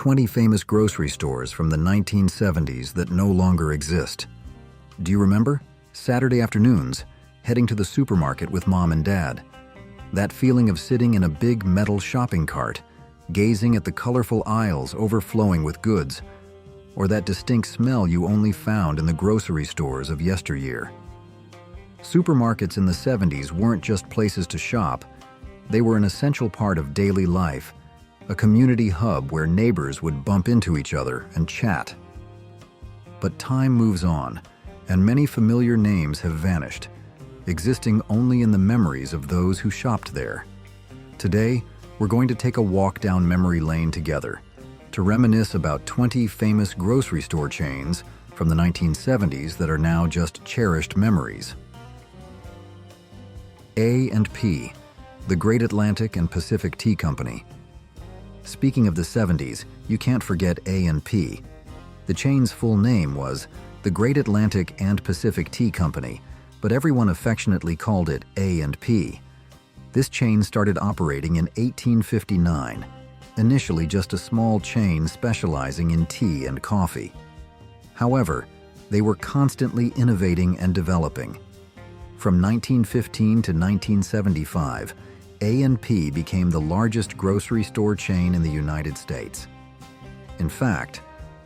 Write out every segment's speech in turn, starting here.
20 famous grocery stores from the 1970s that no longer exist. Do you remember? Saturday afternoons, heading to the supermarket with mom and dad. That feeling of sitting in a big metal shopping cart, gazing at the colorful aisles overflowing with goods, or that distinct smell you only found in the grocery stores of yesteryear. Supermarkets in the 70s weren't just places to shop, they were an essential part of daily life, a community hub where neighbors would bump into each other and chat. But time moves on, and many familiar names have vanished, existing only in the memories of those who shopped there. Today, we're going to take a walk down memory lane together to reminisce about 20 famous grocery store chains from the 1970s that are now just cherished memories. A&P, the Great Atlantic and Pacific Tea Company. Speaking of the 70s, you can't forget A&P. The chain's full name was the Great Atlantic and Pacific Tea Company, but everyone affectionately called it A&P. This chain started operating in 1859, initially just a small chain specializing in tea and coffee. However, they were constantly innovating and developing. From 1915 to 1975, A&P became the largest grocery store chain in the United States. In fact,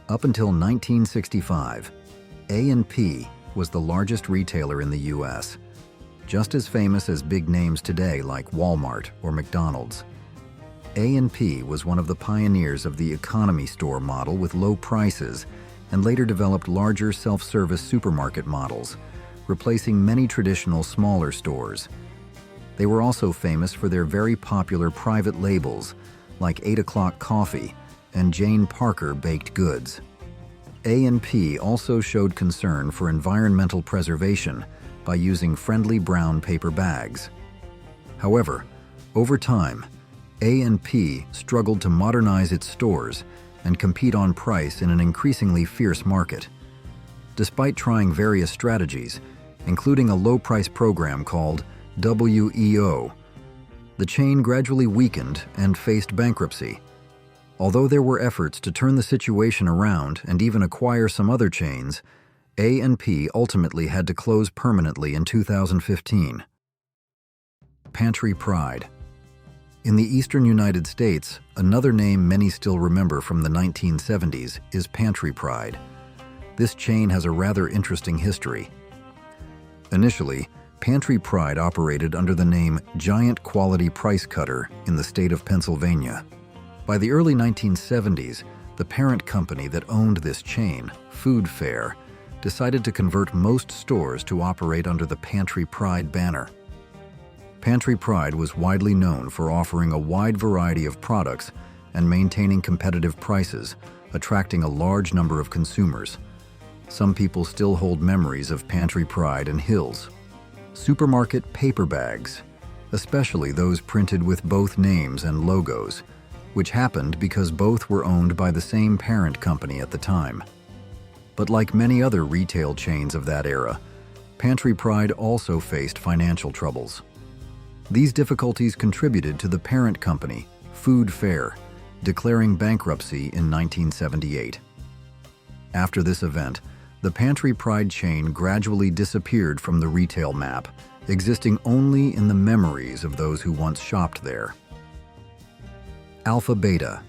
up until 1965, A&P was the largest retailer in the U.S., just as famous as big names today like Walmart or McDonald's. A&P was one of the pioneers of the economy store model with low prices and later developed larger self-service supermarket models, replacing many traditional smaller stores. They were also famous for their very popular private labels like 8 O'Clock Coffee and Jane Parker Baked Goods. A&P also showed concern for environmental preservation by using friendly brown paper bags. However, over time, A&P struggled to modernize its stores and compete on price in an increasingly fierce market. Despite trying various strategies, including a low-price program called WEO, the chain gradually weakened and faced bankruptcy. Although there were efforts to turn the situation around and even acquire some other chains, A&P ultimately had to close permanently in 2015. Pantry Pride. In the eastern United States, another name many still remember from the 1970s is Pantry Pride. This chain has a rather interesting history. Initially, Pantry Pride operated under the name Giant Quality Price Cutter in the state of Pennsylvania. By the early 1970s, the parent company that owned this chain, Food Fair, decided to convert most stores to operate under the Pantry Pride banner. Pantry Pride was widely known for offering a wide variety of products and maintaining competitive prices, attracting a large number of consumers. Some people still hold memories of Pantry Pride and Hills. Supermarket paper bags, especially those printed with both names and logos, which happened because both were owned by the same parent company at the time. But like many other retail chains of that era, Pantry Pride also faced financial troubles. These difficulties contributed to the parent company, Food Fair, declaring bankruptcy in 1978. After this event, the Pantry Pride chain gradually disappeared from the retail map, existing only in the memories of those who once shopped there. Alpha Beta.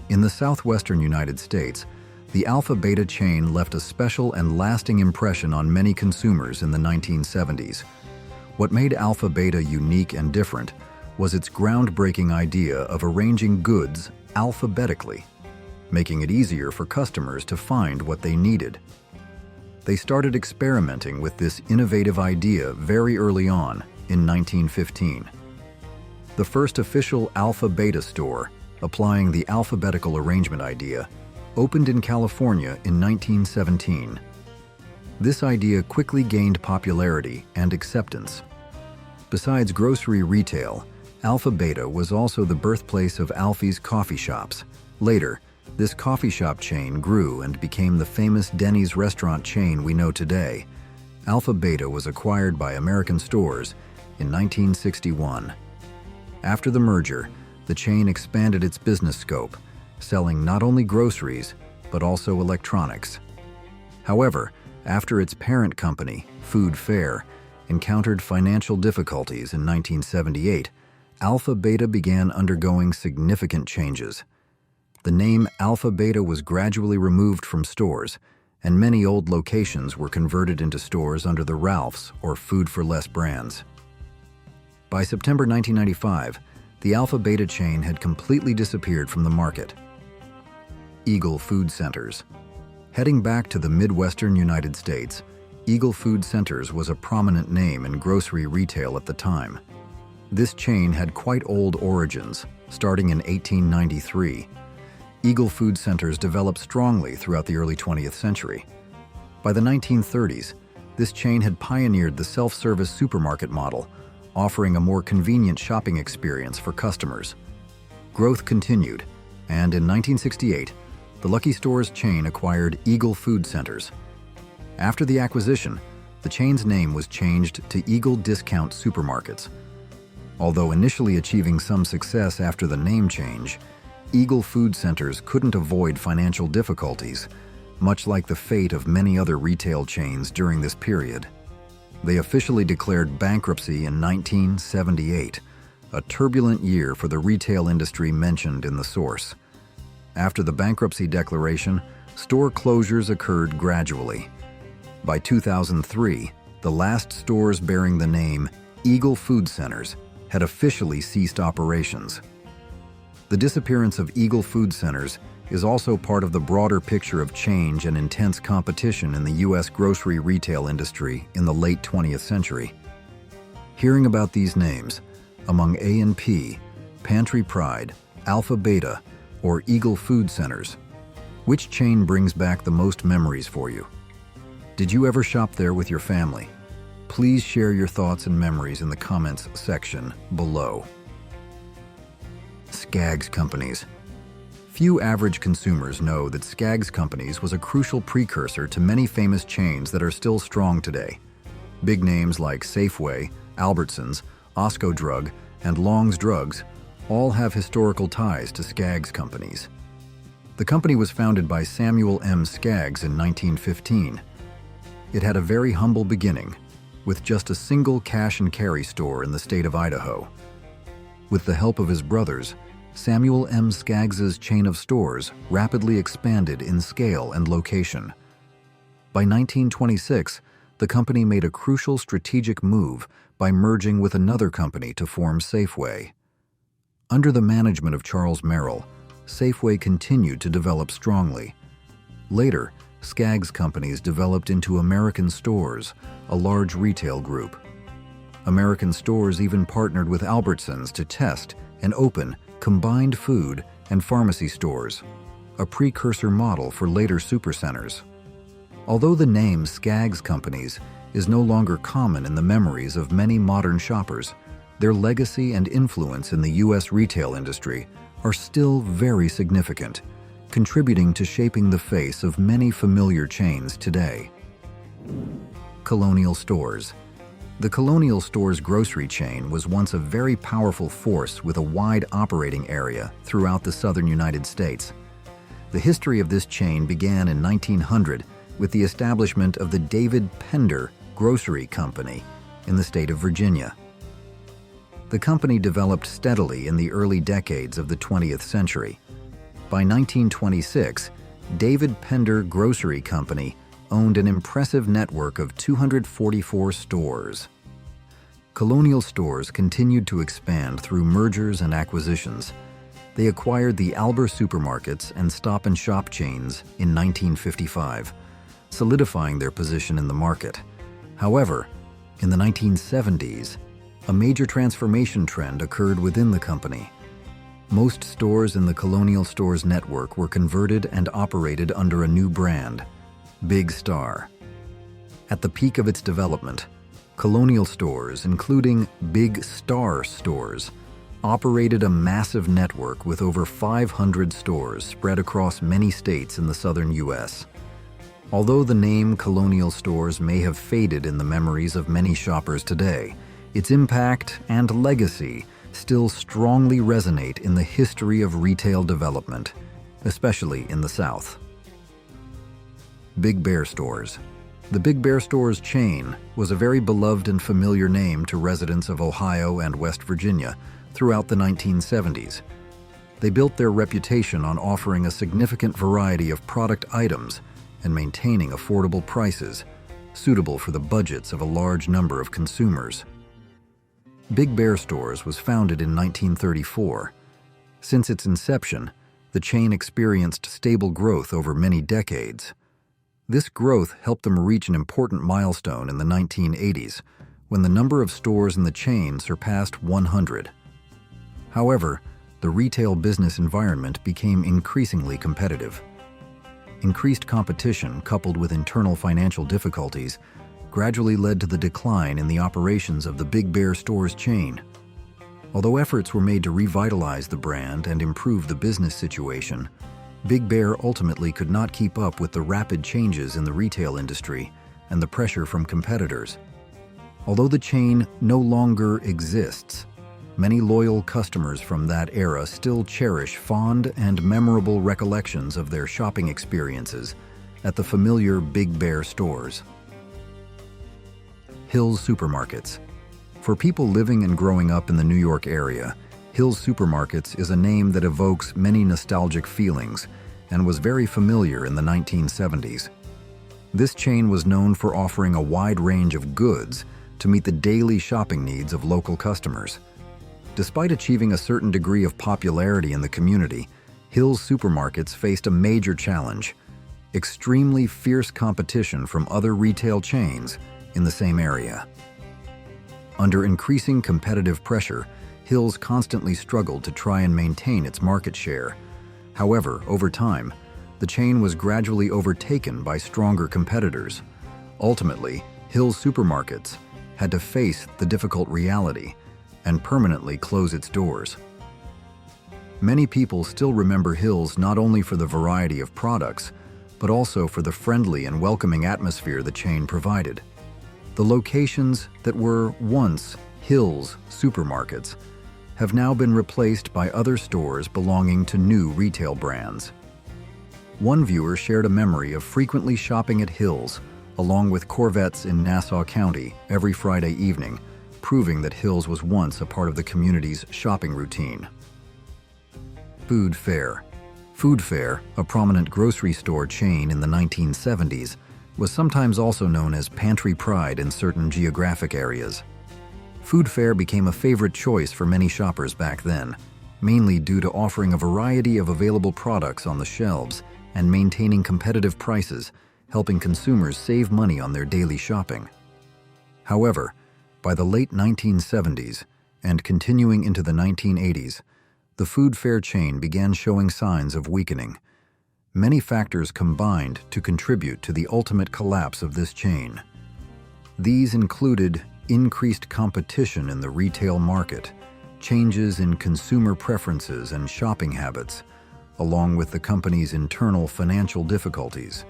In the southwestern United States, the Alpha Beta chain left a special and lasting impression on many consumers in the 1970s. What made Alpha Beta unique and different was its groundbreaking idea of arranging goods alphabetically, making it easier for customers to find what they needed. They started experimenting with this innovative idea very early on in 1915. The first official Alpha Beta store, applying the alphabetical arrangement idea, opened in California in 1917. This idea quickly gained popularity and acceptance. Besides grocery retail, Alpha Beta was also the birthplace of Alfie's coffee shops. Later, this coffee shop chain grew and became the famous Denny's restaurant chain we know today. Alpha Beta was acquired by American Stores in 1961. After the merger, the chain expanded its business scope, selling not only groceries, but also electronics. However, after its parent company, Food Fair, encountered financial difficulties in 1978, Alpha Beta began undergoing significant changes. The name Alpha Beta was gradually removed from stores, and many old locations were converted into stores under the Ralph's or Food for Less brands. By September 1995, the Alpha Beta chain had completely disappeared from the market. Eagle Food Centers. Heading back to the Midwestern United States, Eagle Food Centers was a prominent name in grocery retail at the time. This chain had quite old origins, starting in 1893. Eagle Food Centers developed strongly throughout the early 20th century. By the 1930s, this chain had pioneered the self-service supermarket model, offering a more convenient shopping experience for customers. Growth continued, and in 1968, the Lucky Stores chain acquired Eagle Food Centers. After the acquisition, the chain's name was changed to Eagle Discount Supermarkets. Although initially achieving some success after the name change, Eagle Food Centers couldn't avoid financial difficulties, much like the fate of many other retail chains during this period. They officially declared bankruptcy in 1978, a turbulent year for the retail industry mentioned in the source. After the bankruptcy declaration, store closures occurred gradually. By 2003, the last stores bearing the name Eagle Food Centers had officially ceased operations. The disappearance of Eagle Food Centers is also part of the broader picture of change and intense competition in the U.S. grocery retail industry in the late 20th century. Hearing about these names, among A&P, Pantry Pride, Alpha Beta, or Eagle Food Centers, which chain brings back the most memories for you? Did you ever shop there with your family? Please share your thoughts and memories in the comments section below. Skaggs Companies. Few average consumers know that Skaggs Companies was a crucial precursor to many famous chains that are still strong today. Big names like Safeway, Albertsons, Osco Drug, and Long's Drugs all have historical ties to Skaggs Companies. The company was founded by Samuel M. Skaggs in 1915. It had a very humble beginning, with just a single cash-and-carry store in the state of Idaho. With the help of his brothers, Samuel M. Skaggs's chain of stores rapidly expanded in scale and location. By 1926, the company made a crucial strategic move by merging with another company to form Safeway. Under the management of Charles Merrill, Safeway continued to develop strongly. Later, Skaggs Companies developed into American Stores, a large retail group. American Stores even partnered with Albertsons to test and open combined food and pharmacy stores, a precursor model for later supercenters. Although the name Skaggs Companies is no longer common in the memories of many modern shoppers, their legacy and influence in the U.S. retail industry are still very significant, contributing to shaping the face of many familiar chains today. Colonial Stores. The Colonial Stores grocery chain was once a very powerful force with a wide operating area throughout the southern United States. The history of this chain began in 1900 with the establishment of the David Pender Grocery Company in the state of Virginia. The company developed steadily in the early decades of the 20th century. By 1926, David Pender Grocery Company owned an impressive network of 244 stores. Colonial Stores continued to expand through mergers and acquisitions. They acquired the Alber supermarkets and Stop and Shop chains in 1955, solidifying their position in the market. However, in the 1970s, a major transformation trend occurred within the company. Most stores in the Colonial Stores network were converted and operated under a new brand, Big Star. At the peak of its development, Colonial Stores, including Big Star stores, operated a massive network with over 500 stores spread across many states in the southern U.S. Although the name Colonial Stores may have faded in the memories of many shoppers today, its impact and legacy still strongly resonate in the history of retail development. especially in the South. Big Bear Stores. The Big Bear Stores chain was a very beloved and familiar name to residents of Ohio and West Virginia throughout the 1970s. They built their reputation on offering a significant variety of product items and maintaining affordable prices, suitable for the budgets of a large number of consumers. Big Bear Stores was founded in 1934. Since its inception, the chain experienced stable growth over many decades. This growth helped them reach an important milestone in the 1980s, when the number of stores in the chain surpassed 100. However, the retail business environment became increasingly competitive. Increased competition, coupled with internal financial difficulties, gradually led to the decline in the operations of the Big Bear Stores chain. Although efforts were made to revitalize the brand and improve the business situation, Big Bear ultimately could not keep up with the rapid changes in the retail industry and the pressure from competitors. Although the chain no longer exists, many loyal customers from that era still cherish fond and memorable recollections of their shopping experiences at the familiar Big Bear Stores. Hills Supermarkets. For people living and growing up in the New York area, Hills Supermarkets is a name that evokes many nostalgic feelings and was very familiar in the 1970s. This chain was known for offering a wide range of goods to meet the daily shopping needs of local customers. Despite achieving a certain degree of popularity in the community, Hills Supermarkets faced a major challenge: extremely fierce competition from other retail chains in the same area. Under increasing competitive pressure, Hills constantly struggled to try and maintain its market share. However, over time, the chain was gradually overtaken by stronger competitors. Ultimately, Hills Supermarkets had to face the difficult reality and permanently close its doors. Many people still remember Hills not only for the variety of products, but also for the friendly and welcoming atmosphere the chain provided. The locations that were once Hills Supermarkets have now been replaced by other stores belonging to new retail brands. One viewer shared a memory of frequently shopping at Hills, along with Corvettes in Nassau County, every Friday evening, proving that Hills was once a part of the community's shopping routine. Food Fair. Food Fair, a prominent grocery store chain in the 1970s, was sometimes also known as Pantry Pride in certain geographic areas. Food Fair became a favorite choice for many shoppers back then, mainly due to offering a variety of available products on the shelves and maintaining competitive prices, helping consumers save money on their daily shopping. However, by the late 1970s and continuing into the 1980s, the Food Fair chain began showing signs of weakening. Many factors combined to contribute to the ultimate collapse of this chain. These included increased competition in the retail market, changes in consumer preferences and shopping habits, along with the company's internal financial difficulties.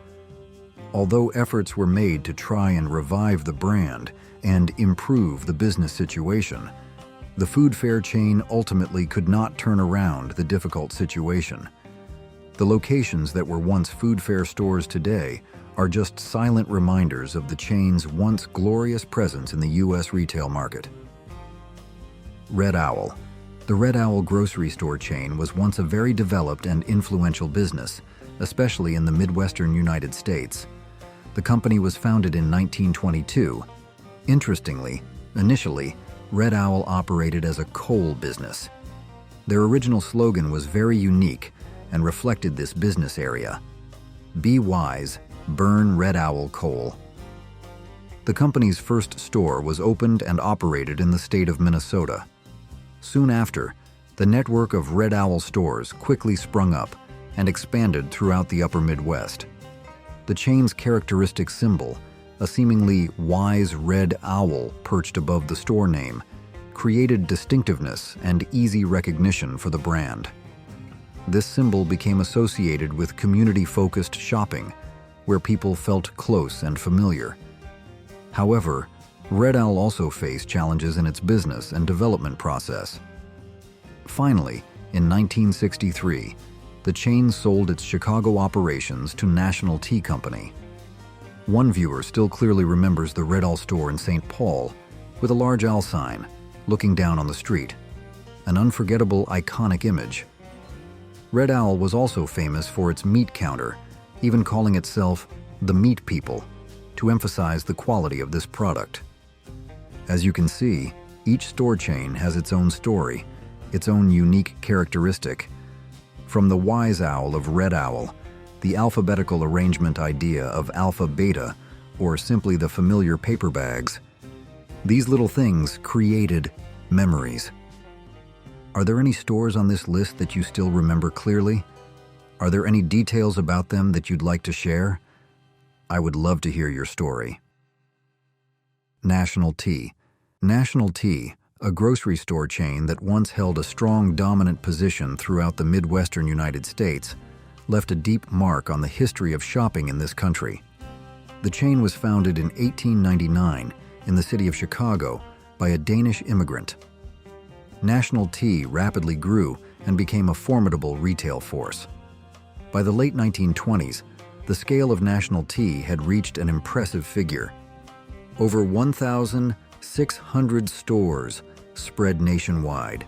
Although efforts were made to try and revive the brand and improve the business situation, the Food Fair chain ultimately could not turn around the difficult situation. The locations that were once Food Fair stores today are just silent reminders of the chain's once glorious presence in the U.S. retail market. Red Owl. The Red Owl grocery store chain was once a very developed and influential business, especially in the Midwestern United States. The company was founded in 1922. Interestingly, initially, Red Owl operated as a coal business. Their original slogan was very unique and reflected this business area: "Be wise, burn Red Owl coal." The company's first store was opened and operated in the state of Minnesota. Soon after, the network of Red Owl stores quickly sprung up and expanded throughout the upper Midwest. The chain's characteristic symbol, a seemingly wise red owl perched above the store name, created distinctiveness and easy recognition for the brand. This symbol became associated with community-focused shopping, where people felt close and familiar. However, Red Owl also faced challenges in its business and development process. Finally, in 1963, the chain sold its Chicago operations to National Tea Company. One viewer still clearly remembers the Red Owl store in St. Paul with a large owl sign, looking down on the street. An unforgettable, iconic image. Red Owl was also famous for its meat counter, even calling itself the Meat People, to emphasize the quality of this product. As you can see, each store chain has its own story, its own unique characteristic. From the wise owl of Red Owl, the alphabetical arrangement idea of alpha beta, or simply the familiar paper bags, these little things created memories. Are there any stores on this list that you still remember clearly? Are there any details about them that you'd like to share? I would love to hear your story. National Tea. National Tea, a grocery store chain that once held a strong dominant position throughout the Midwestern United States, left a deep mark on the history of shopping in this country. The chain was founded in 1899 in the city of Chicago by a Danish immigrant. National Tea rapidly grew and became a formidable retail force. By the late 1920s, the scale of National Tea had reached an impressive figure. Over 1,600 stores spread nationwide.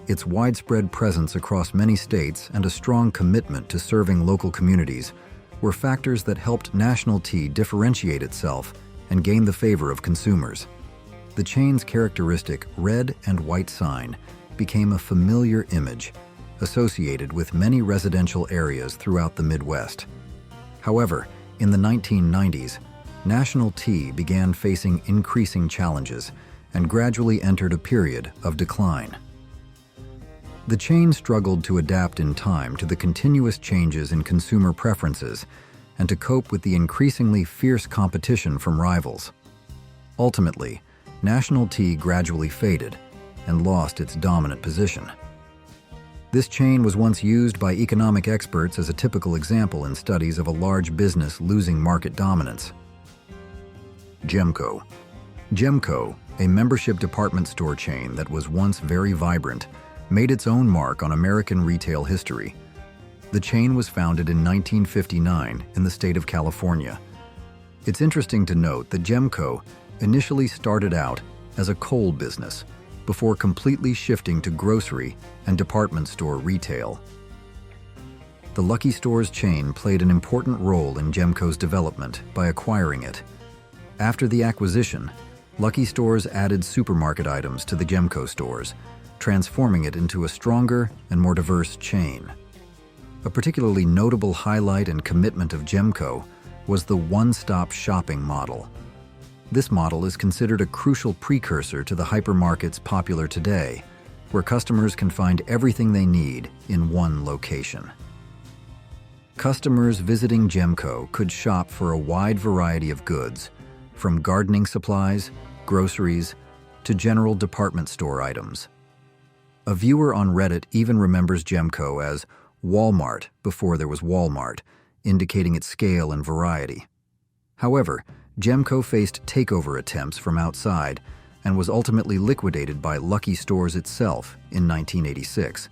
Its widespread presence across many states and a strong commitment to serving local communities were factors that helped National Tea differentiate itself and gain the favor of consumers. The chain's characteristic red and white sign became a familiar image associated with many residential areas throughout the Midwest. However, in the 1990s, National Tea began facing increasing challenges and gradually entered a period of decline. The chain struggled to adapt in time to the continuous changes in consumer preferences and to cope with the increasingly fierce competition from rivals. Ultimately, National Tea gradually faded and lost its dominant position. This chain was once used by economic experts as a typical example in studies of a large business losing market dominance. Gemco. Gemco, a membership department store chain that was once very vibrant, made its own mark on American retail history. The chain was founded in 1959 in the state of California. It's interesting to note that Gemco initially started out as a coal business before completely shifting to grocery and department store retail. The Lucky Stores chain played an important role in Gemco's development by acquiring it. After the acquisition, Lucky Stores added supermarket items to the Gemco stores, transforming it into a stronger and more diverse chain. A particularly notable highlight and commitment of Gemco was the one-stop shopping model. This model is considered a crucial precursor to the hypermarkets popular today, where customers can find everything they need in one location. Customers visiting Gemco could shop for a wide variety of goods, from gardening supplies, groceries, to general department store items. A viewer on Reddit even remembers Gemco as Walmart before there was Walmart, indicating its scale and variety. However, Gemco faced takeover attempts from outside and was ultimately liquidated by Lucky Stores itself in 1986.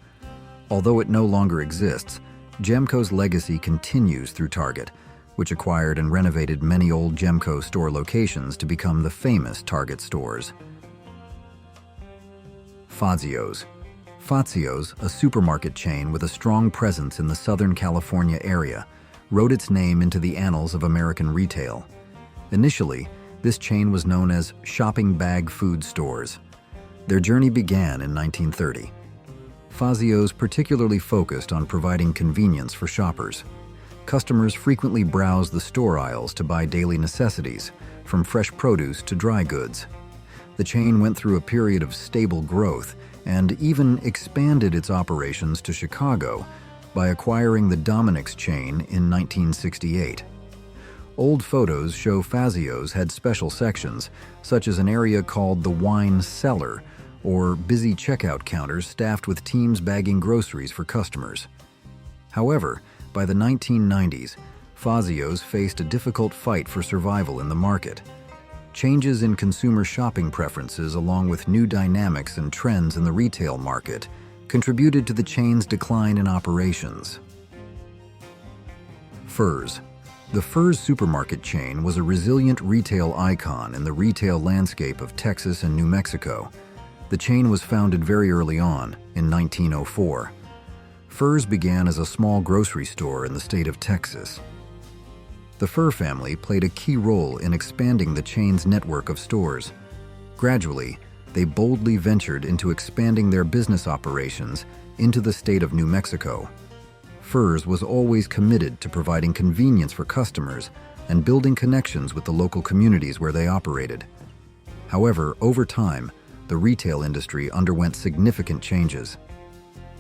Although it no longer exists, Gemco's legacy continues through Target, which acquired and renovated many old Gemco store locations to become the famous Target stores. Fazio's. Fazio's, a supermarket chain with a strong presence in the Southern California area, wrote its name into the annals of American retail. Initially, this chain was known as shopping bag food stores. Their journey began in 1930. Fazio's particularly focused on providing convenience for shoppers. Customers frequently browsed the store aisles to buy daily necessities, from fresh produce to dry goods. The chain went through a period of stable growth and even expanded its operations to Chicago by acquiring the Dominick's chain in 1968. Old photos show Fazio's had special sections, such as an area called the wine cellar, or busy checkout counters staffed with teams bagging groceries for customers. However, by the 1990s, Fazio's faced a difficult fight for survival in the market. Changes in consumer shopping preferences, along with new dynamics and trends in the retail market, contributed to the chain's decline in operations. Fur's. The Fur's supermarket chain was a resilient retail icon in the retail landscape of Texas and New Mexico. The chain was founded very early on, in 1904. Fur's began as a small grocery store in the state of Texas. The Fur family played a key role in expanding the chain's network of stores. Gradually, they boldly ventured into expanding their business operations into the state of New Mexico. Fur's was always committed to providing convenience for customers and building connections with the local communities where they operated. However, over time, the retail industry underwent significant changes.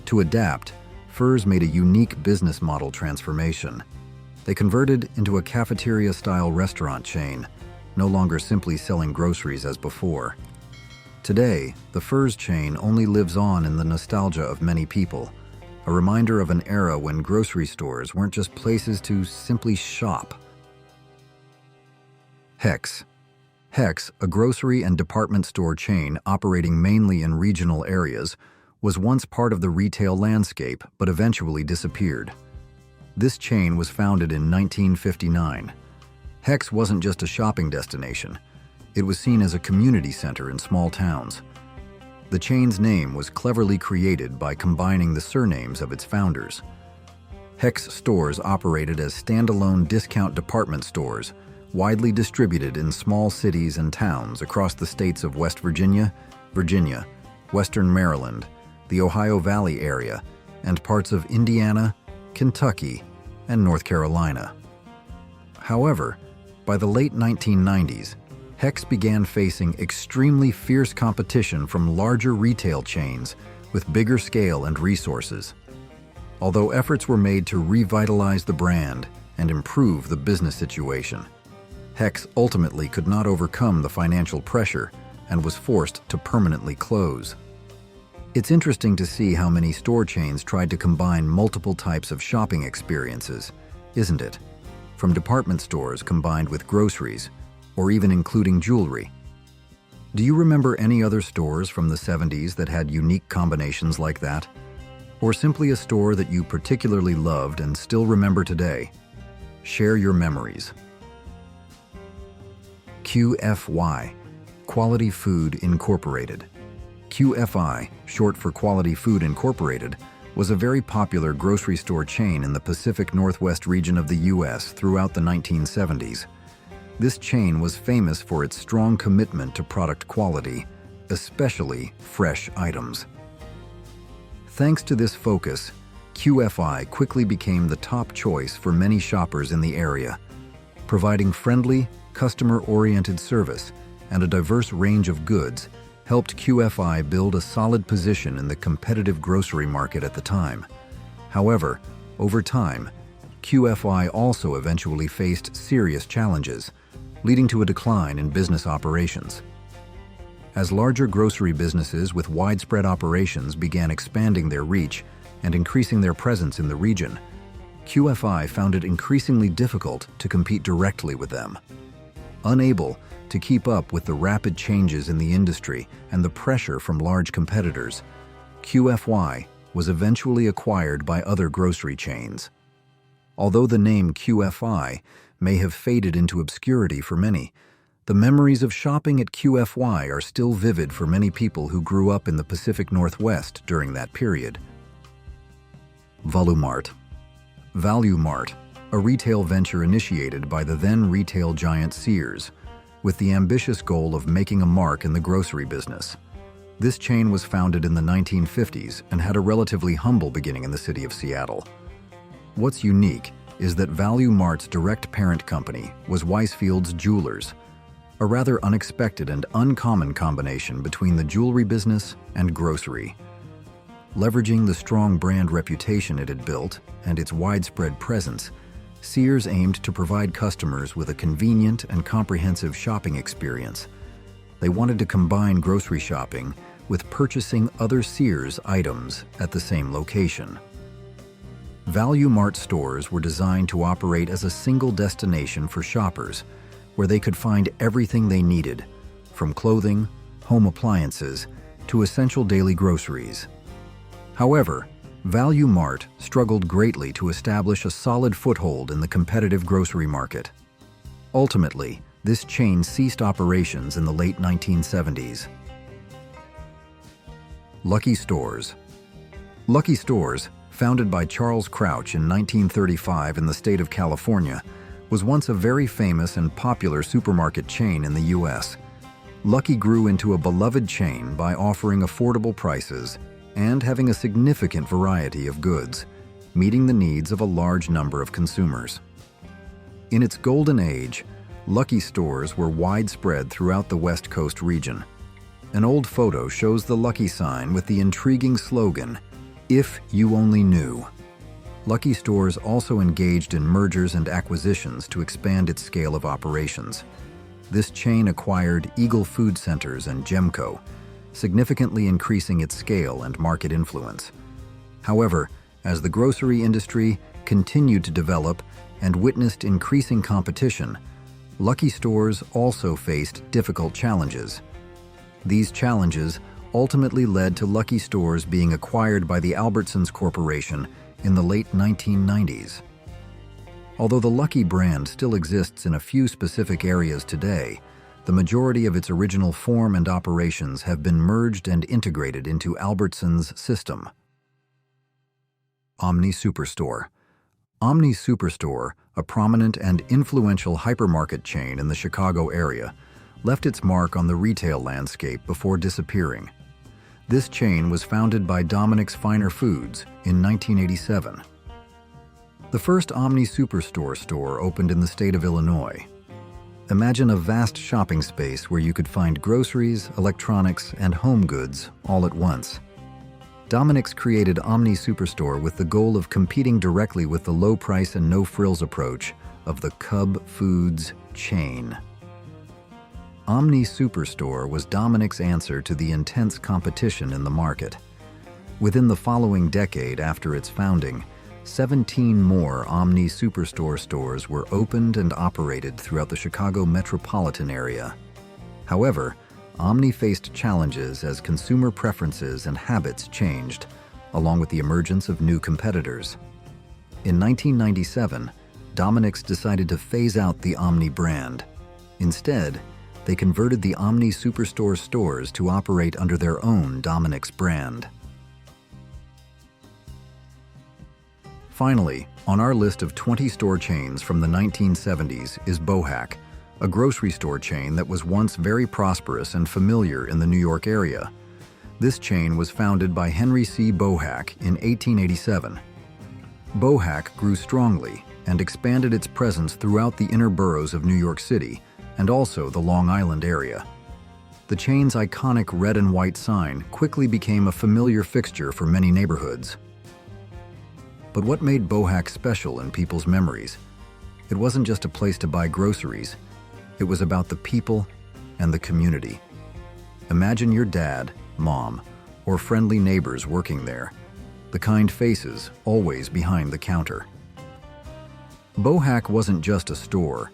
To adapt, Fur's made a unique business model transformation. They converted into a cafeteria-style restaurant chain, no longer simply selling groceries as before. Today, the Fur's chain only lives on in the nostalgia of many people, a reminder of an era when grocery stores weren't just places to simply shop. Hecht's. Hecht's, a grocery and department store chain operating mainly in regional areas, was once part of the retail landscape but eventually disappeared. This chain was founded in 1959. Hecht's wasn't just a shopping destination. It was seen as a community center in small towns. The chain's name was cleverly created by combining the surnames of its founders. Hecht's stores operated as standalone discount department stores, widely distributed in small cities and towns across the states of West Virginia, Western Maryland, the Ohio Valley area, and parts of Indiana, Kentucky, and North Carolina. However, by the late 1990s, Hecht's began facing extremely fierce competition from larger retail chains with bigger scale and resources. Although efforts were made to revitalize the brand and improve the business situation, Hecht's ultimately could not overcome the financial pressure and was forced to permanently close. It's interesting to see how many store chains tried to combine multiple types of shopping experiences, isn't it? From department stores combined with groceries, or even including jewelry. Do you remember any other stores from the 70s that had unique combinations like that? Or simply a store that you particularly loved and still remember today? Share your memories. QFY, Quality Food Incorporated. QFI, short for Quality Food Incorporated, was a very popular grocery store chain in the Pacific Northwest region of the U.S. throughout the 1970s. This chain was famous for its strong commitment to product quality, especially fresh items. Thanks to this focus, QFI quickly became the top choice for many shoppers in the area, providing friendly, customer-oriented service and a diverse range of goods helped QFI build a solid position in the competitive grocery market at the time. However, over time, QFI also eventually faced serious challenges, leading to a decline in business operations. As larger grocery businesses with widespread operations began expanding their reach and increasing their presence in the region, QFI found it increasingly difficult to compete directly with them. Unable to keep up with the rapid changes in the industry and the pressure from large competitors, QFY was eventually acquired by other grocery chains. Although the name QFI may have faded into obscurity for many, the memories of shopping at QFY are still vivid for many people who grew up in the Pacific Northwest during that period. Valu Mart. Valu Mart, a retail venture initiated by the then retail giant Sears, with the ambitious goal of making a mark in the grocery business. This chain was founded in the 1950s and had a relatively humble beginning in the city of Seattle. What's unique is that Valu Mart's direct parent company was Weisfield's Jewelers, a rather unexpected and uncommon combination between the jewelry business and grocery. Leveraging the strong brand reputation it had built and its widespread presence, Sears aimed to provide customers with a convenient and comprehensive shopping experience. They wanted to combine grocery shopping with purchasing other Sears items at the same location. Valu Mart stores were designed to operate as a single destination for shoppers, where they could find everything they needed, from clothing, home appliances, to essential daily groceries. However, Valu Mart struggled greatly to establish a solid foothold in the competitive grocery market. Ultimately, this chain ceased operations in the late 1970s. Lucky Stores. Lucky Stores, founded by Charles Crouch in 1935 in the state of California, was once a very famous and popular supermarket chain in the U.S. Lucky grew into a beloved chain by offering affordable prices and having a significant variety of goods, meeting the needs of a large number of consumers. In its golden age, Lucky Stores were widespread throughout the West Coast region. An old photo shows the Lucky sign with the intriguing slogan, "If you only knew." Lucky Stores also engaged in mergers and acquisitions to expand its scale of operations. This chain acquired Eagle Food Centers and Gemco, significantly increasing its scale and market influence. However, as the grocery industry continued to develop and witnessed increasing competition, Lucky Stores also faced difficult challenges. These challenges ultimately led to Lucky Stores being acquired by the Albertsons Corporation in the late 1990s. Although the Lucky brand still exists in a few specific areas today, the majority of its original form and operations have been merged and integrated into Albertsons' system. Omni Superstore. Omni Superstore, a prominent and influential hypermarket chain in the Chicago area, left its mark on the retail landscape before disappearing. This chain was founded by Dominic's Finer Foods in 1987. The first Omni Superstore store opened in the state of Illinois. Imagine a vast shopping space where you could find groceries, electronics, and home goods all at once. Dominic's created Omni Superstore with the goal of competing directly with the low-price and no-frills approach of the Cub Foods chain. Omni Superstore was Dominic's answer to the intense competition in the market. Within the following decade after its founding, 17 more Omni Superstore stores were opened and operated throughout the Chicago metropolitan area. However, Omni faced challenges as consumer preferences and habits changed, along with the emergence of new competitors. In 1997, Dominic's decided to phase out the Omni brand. Instead, they converted the Omni Superstore stores to operate under their own Dominic's brand. Finally, on our list of 20 store chains from the 1970s is Bohack, a grocery store chain that was once very prosperous and familiar in the New York area. This chain was founded by Henry C. Bohack in 1887. Bohack grew strongly and expanded its presence throughout the inner boroughs of New York City and also the Long Island area. The chain's iconic red and white sign quickly became a familiar fixture for many neighborhoods. But what made Bohack special in people's memories? It wasn't just a place to buy groceries. It was about the people and the community. Imagine your dad, mom, or friendly neighbors working there, the kind faces always behind the counter. Bohack wasn't just a store.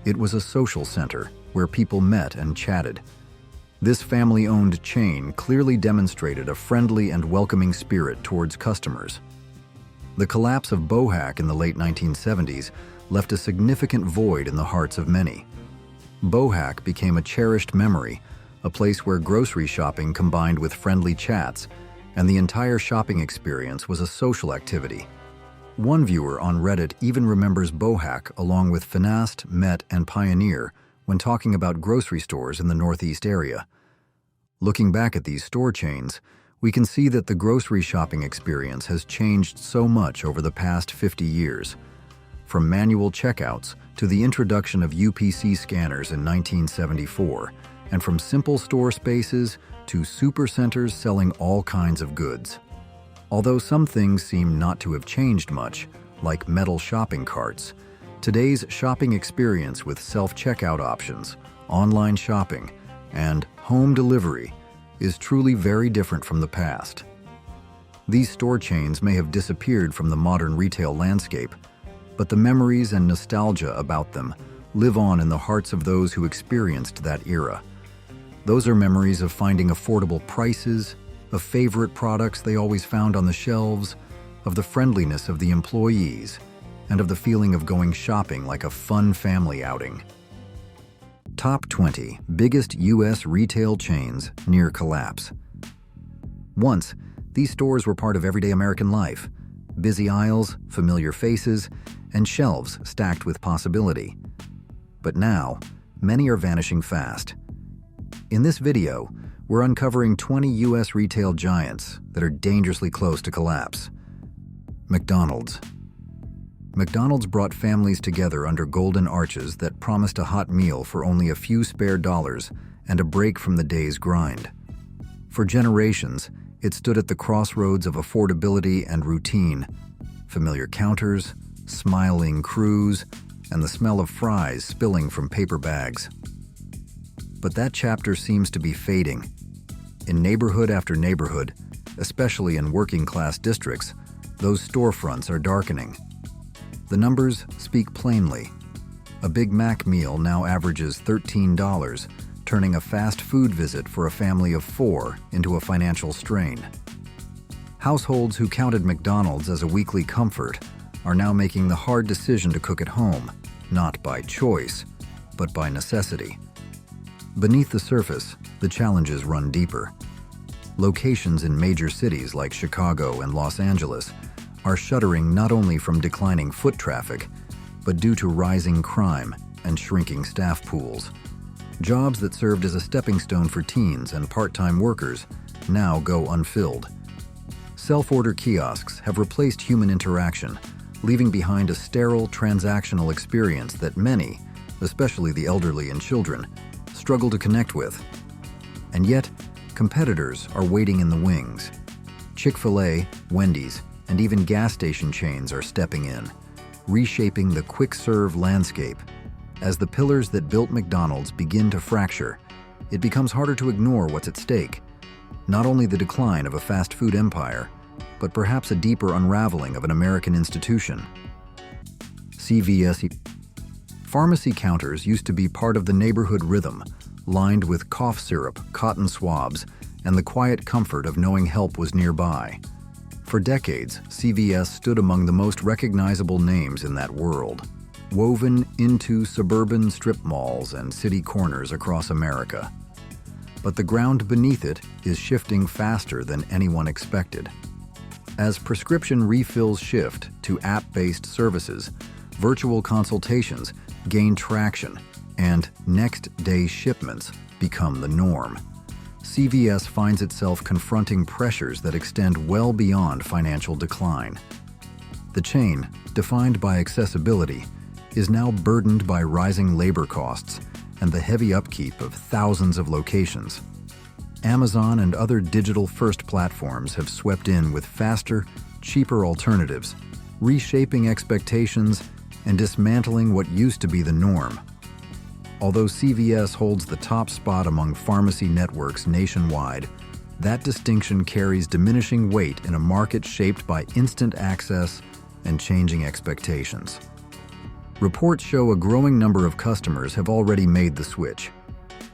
It was a social center where people met and chatted. This family-owned chain clearly demonstrated a friendly and welcoming spirit towards customers. The collapse of Bohack in the late 1970s left a significant void in the hearts of many. Bohack became a cherished memory, a place where grocery shopping combined with friendly chats, and the entire shopping experience was a social activity. One viewer on Reddit even remembers Bohack along with Finast, Met, and Pioneer when talking about grocery stores in the Northeast area. Looking back at these store chains, we can see that the grocery shopping experience has changed so much over the past 50 years. From manual checkouts to the introduction of UPC scanners in 1974, and from simple store spaces to supercenters selling all kinds of goods. Although some things seem not to have changed much, like metal shopping carts, today's shopping experience with self-checkout options, online shopping, and home delivery is truly very different from the past. These store chains may have disappeared from the modern retail landscape, but the memories and nostalgia about them live on in the hearts of those who experienced that era. Those are memories of finding affordable prices, of favorite products they always found on the shelves, of the friendliness of the employees, and of the feeling of going shopping like a fun family outing. Top 20 Biggest U.S. Retail Chains Near Collapse. Once, these stores were part of everyday American life. Busy aisles, familiar faces, and shelves stacked with possibility. But now, many are vanishing fast. In this video, we're uncovering 20 U.S. retail giants that are dangerously close to collapse. McDonald's. McDonald's brought families together under golden arches that promised a hot meal for only a few spare dollars and a break from the day's grind. For generations, it stood at the crossroads of affordability and routine. Familiar counters, smiling crews, and the smell of fries spilling from paper bags. But that chapter seems to be fading. In neighborhood after neighborhood, especially in working-class districts, those storefronts are darkening. The numbers speak plainly. A Big Mac meal now averages $13, turning a fast food visit for a family of 4 into a financial strain. Households who counted McDonald's as a weekly comfort are now making the hard decision to cook at home, not by choice, but by necessity. Beneath the surface, the challenges run deeper. Locations in major cities like Chicago and Los Angeles are shuttering not only from declining foot traffic, but due to rising crime and shrinking staff pools. Jobs that served as a stepping stone for teens and part-time workers now go unfilled. Self-order kiosks have replaced human interaction, leaving behind a sterile, transactional experience that many, especially the elderly and children, struggle to connect with. And yet, competitors are waiting in the wings. Chick-fil-A, Wendy's, and even gas station chains are stepping in, reshaping the quick-serve landscape. As the pillars that built McDonald's begin to fracture, it becomes harder to ignore what's at stake. Not only the decline of a fast food empire, but perhaps a deeper unraveling of an American institution. CVS. Pharmacy counters used to be part of the neighborhood rhythm, lined with cough syrup, cotton swabs, and the quiet comfort of knowing help was nearby. For decades, CVS stood among the most recognizable names in that world, woven into suburban strip malls and city corners across America. But the ground beneath it is shifting faster than anyone expected. As prescription refills shift to app-based services, virtual consultations gain traction, and next-day shipments become the norm. CVS finds itself confronting pressures that extend well beyond financial decline. The chain, defined by accessibility, is now burdened by rising labor costs and the heavy upkeep of thousands of locations. Amazon and other digital-first platforms have swept in with faster, cheaper alternatives, reshaping expectations and dismantling what used to be the norm. Although CVS holds the top spot among pharmacy networks nationwide, that distinction carries diminishing weight in a market shaped by instant access and changing expectations. Reports show a growing number of customers have already made the switch.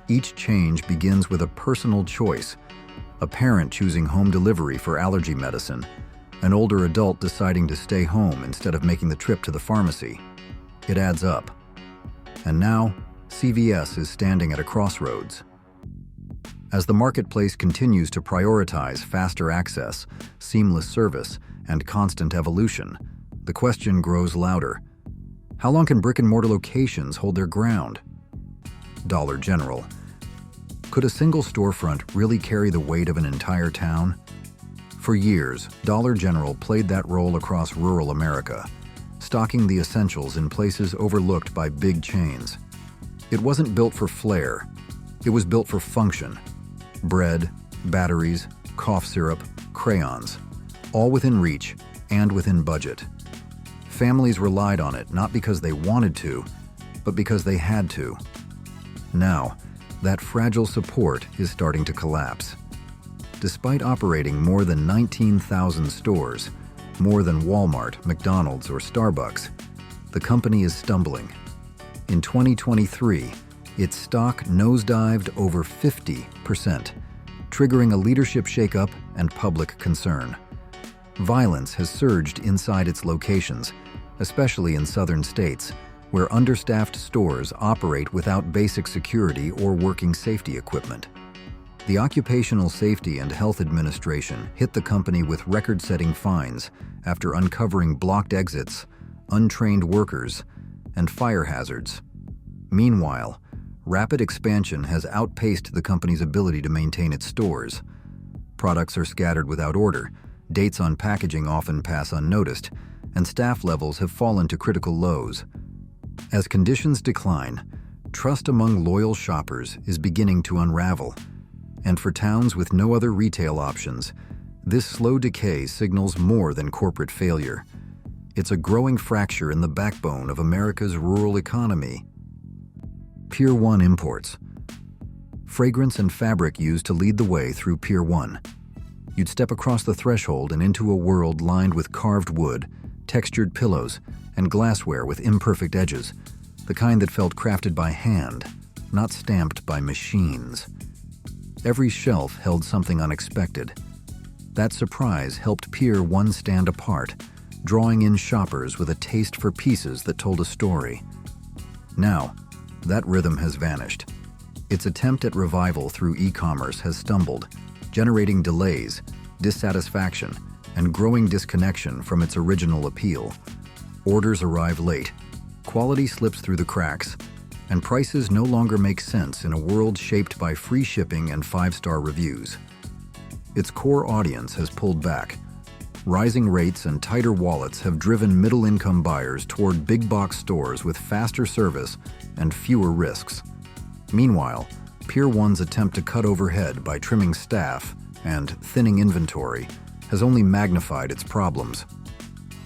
Each change begins with a personal choice: a parent choosing home delivery for allergy medicine, an older adult deciding to stay home instead of making the trip to the pharmacy. It adds up. And now, CVS is standing at a crossroads. As the marketplace continues to prioritize faster access, seamless service, and constant evolution, the question grows louder. How long can brick-and-mortar locations hold their ground? Dollar General. Could a single storefront really carry the weight of an entire town? For years, Dollar General played that role across rural America, stocking the essentials in places overlooked by big chains. It wasn't built for flair, it was built for function. Bread, batteries, cough syrup, crayons, all within reach and within budget. Families relied on it not because they wanted to, but because they had to. Now, that fragile support is starting to collapse. Despite operating more than 19,000 stores, more than Walmart, McDonald's, or Starbucks, the company is stumbling. In 2023, its stock nosedived over 50%, triggering a leadership shakeup and public concern. Violence has surged inside its locations, especially in southern states, where understaffed stores operate without basic security or working safety equipment. The Occupational Safety and Health Administration hit the company with record-setting fines after uncovering blocked exits, untrained workers, and fire hazards. Meanwhile, rapid expansion has outpaced the company's ability to maintain its stores. Products are scattered without order, dates on packaging often pass unnoticed, and staff levels have fallen to critical lows. As conditions decline, trust among loyal shoppers is beginning to unravel. And for towns with no other retail options, this slow decay signals more than corporate failure. It's a growing fracture in the backbone of America's rural economy. Pier 1 imports. Fragrance and fabric used to lead the way through Pier 1. You'd step across the threshold and into a world lined with carved wood, textured pillows, and glassware with imperfect edges, the kind that felt crafted by hand, not stamped by machines. Every shelf held something unexpected. That surprise helped Pier 1 stand apart, drawing in shoppers with a taste for pieces that told a story. Now, that rhythm has vanished. Its attempt at revival through e-commerce has stumbled, generating delays, dissatisfaction, and growing disconnection from its original appeal. Orders arrive late, quality slips through the cracks, and prices no longer make sense in a world shaped by free shipping and 5-star reviews. Its core audience has pulled back. Rising rates and tighter wallets have driven middle-income buyers toward big-box stores with faster service and fewer risks. Meanwhile, Pier 1's attempt to cut overhead by trimming staff and thinning inventory has only magnified its problems.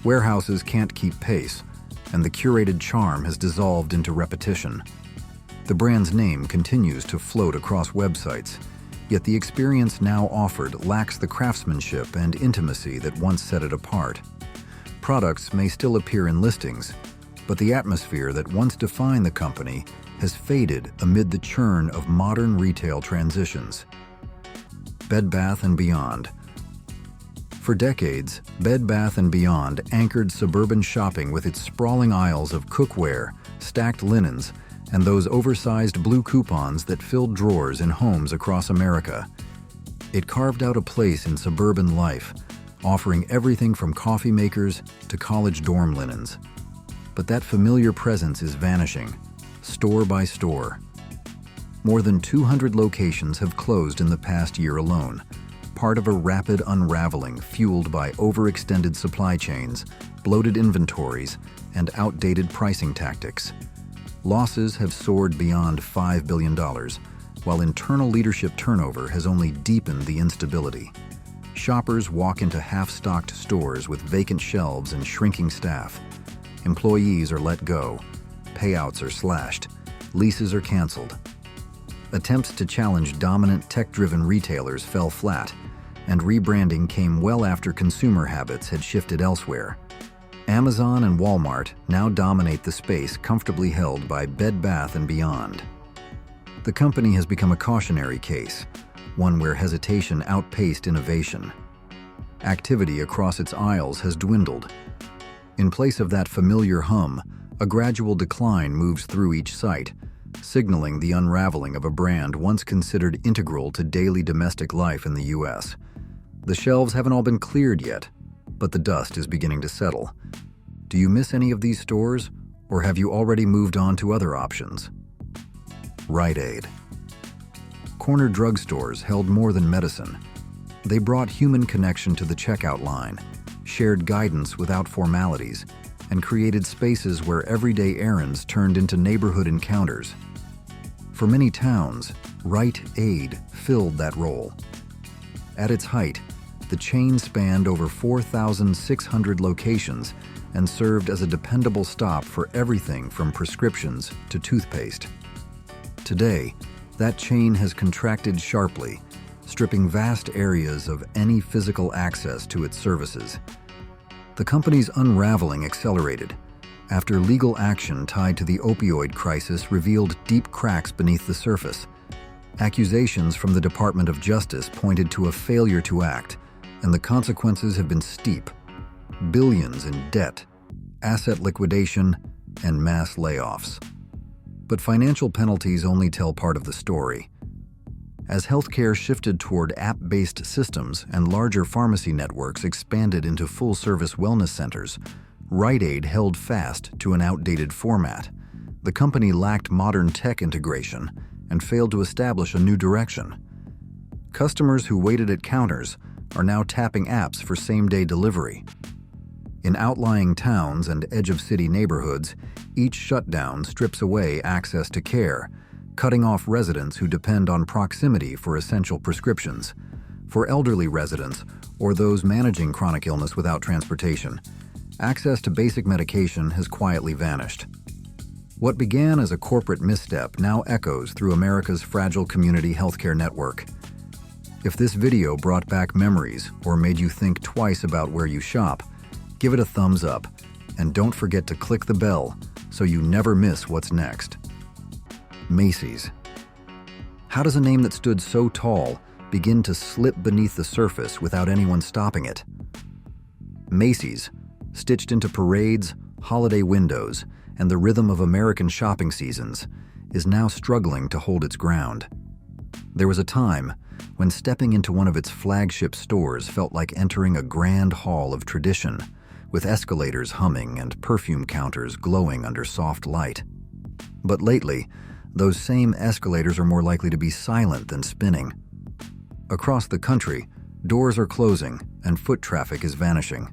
Warehouses can't keep pace, and the curated charm has dissolved into repetition. The brand's name continues to float across websites, yet the experience now offered lacks the craftsmanship and intimacy that once set it apart. Products may still appear in listings, but the atmosphere that once defined the company has faded amid the churn of modern retail transitions. Bed Bath & Beyond. For decades, Bed Bath & Beyond anchored suburban shopping with its sprawling aisles of cookware, stacked linens, and those oversized blue coupons that filled drawers in homes across America. It carved out a place in suburban life, offering everything from coffee makers to college dorm linens. But that familiar presence is vanishing, store by store. More than 200 locations have closed in the past year alone, part of a rapid unraveling fueled by overextended supply chains, bloated inventories, and outdated pricing tactics. Losses have soared beyond $5 billion, while internal leadership turnover has only deepened the instability. Shoppers walk into half-stocked stores with vacant shelves and shrinking staff. Employees are let go, payouts are slashed, leases are canceled. Attempts to challenge dominant tech-driven retailers fell flat, and rebranding came well after consumer habits had shifted elsewhere. Amazon and Walmart now dominate the space comfortably held by Bed Bath & Beyond. The company has become a cautionary case, one where hesitation outpaced innovation. Activity across its aisles has dwindled. In place of that familiar hum, a gradual decline moves through each site, signaling the unraveling of a brand once considered integral to daily domestic life in the U.S. The shelves haven't all been cleared yet, but the dust is beginning to settle. Do you miss any of these stores, or have you already moved on to other options? Rite Aid. Corner drugstores held more than medicine. They brought human connection to the checkout line, shared guidance without formalities, and created spaces where everyday errands turned into neighborhood encounters. For many towns, Rite Aid filled that role. At its height, the chain spanned over 4,600 locations and served as a dependable stop for everything from prescriptions to toothpaste. Today, that chain has contracted sharply, stripping vast areas of any physical access to its services. The company's unraveling accelerated after legal action tied to the opioid crisis revealed deep cracks beneath the surface. Accusations from the Department of Justice pointed to a failure to act, and the consequences have been steep. Billions in debt, asset liquidation, and mass layoffs. But financial penalties only tell part of the story. As healthcare shifted toward app-based systems and larger pharmacy networks expanded into full-service wellness centers, Rite Aid held fast to an outdated format. The company lacked modern tech integration and failed to establish a new direction. Customers who waited at counters are now tapping apps for same-day delivery. In outlying towns and edge-of-city neighborhoods, each shutdown strips away access to care, cutting off residents who depend on proximity for essential prescriptions. For elderly residents or those managing chronic illness without transportation, access to basic medication has quietly vanished. What began as a corporate misstep now echoes through America's fragile community healthcare network. If this video brought back memories or made you think twice about where you shop, give it a thumbs up, and don't forget to click the bell so you never miss what's next. Macy's. How does a name that stood so tall begin to slip beneath the surface without anyone stopping it? Macy's, stitched into parades, holiday windows, and the rhythm of American shopping seasons, is now struggling to hold its ground. There was a time when stepping into one of its flagship stores felt like entering a grand hall of tradition, with escalators humming and perfume counters glowing under soft light. But lately, those same escalators are more likely to be silent than spinning. Across the country, doors are closing and foot traffic is vanishing.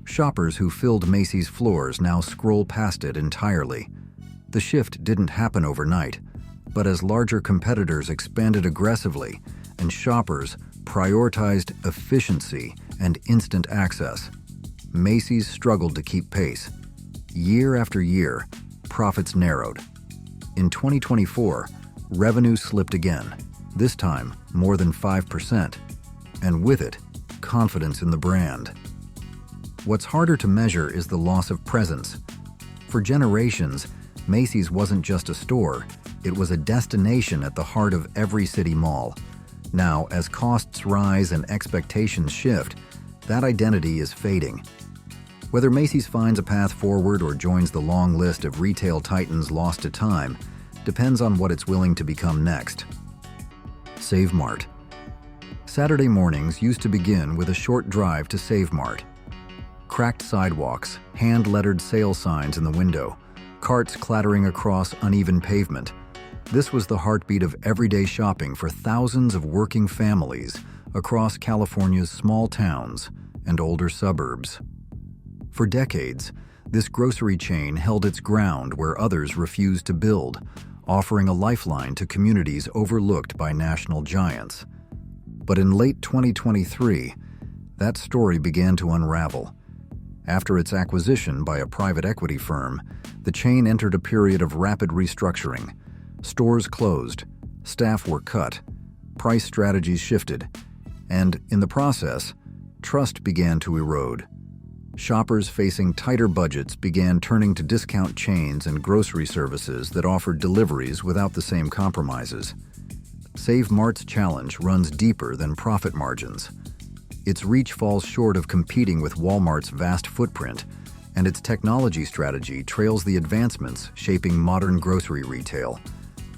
Shoppers who filled Macy's floors now scroll past it entirely. The shift didn't happen overnight, but as larger competitors expanded aggressively and shoppers prioritized efficiency and instant access, Macy's struggled to keep pace. Year after year, profits narrowed. In 2024, revenue slipped again, this time more than 5%, and with it, confidence in the brand. What's harder to measure is the loss of presence. For generations, Macy's wasn't just a store, it was a destination at the heart of every city mall. Now, as costs rise and expectations shift, that identity is fading. Whether Macy's finds a path forward or joins the long list of retail titans lost to time depends on what it's willing to become next. Save Mart. Saturday mornings used to begin with a short drive to Save Mart. Cracked sidewalks, hand-lettered sale signs in the window, carts clattering across uneven pavement. This was the heartbeat of everyday shopping for thousands of working families across California's small towns and older suburbs. For decades, this grocery chain held its ground where others refused to build, offering a lifeline to communities overlooked by national giants. But in late 2023, that story began to unravel. After its acquisition by a private equity firm, the chain entered a period of rapid restructuring. Stores closed, staff were cut, price strategies shifted, and in the process, trust began to erode. Shoppers facing tighter budgets began turning to discount chains and grocery services that offered deliveries without the same compromises. Save Mart's challenge runs deeper than profit margins. Its reach falls short of competing with Walmart's vast footprint, and its technology strategy trails the advancements shaping modern grocery retail.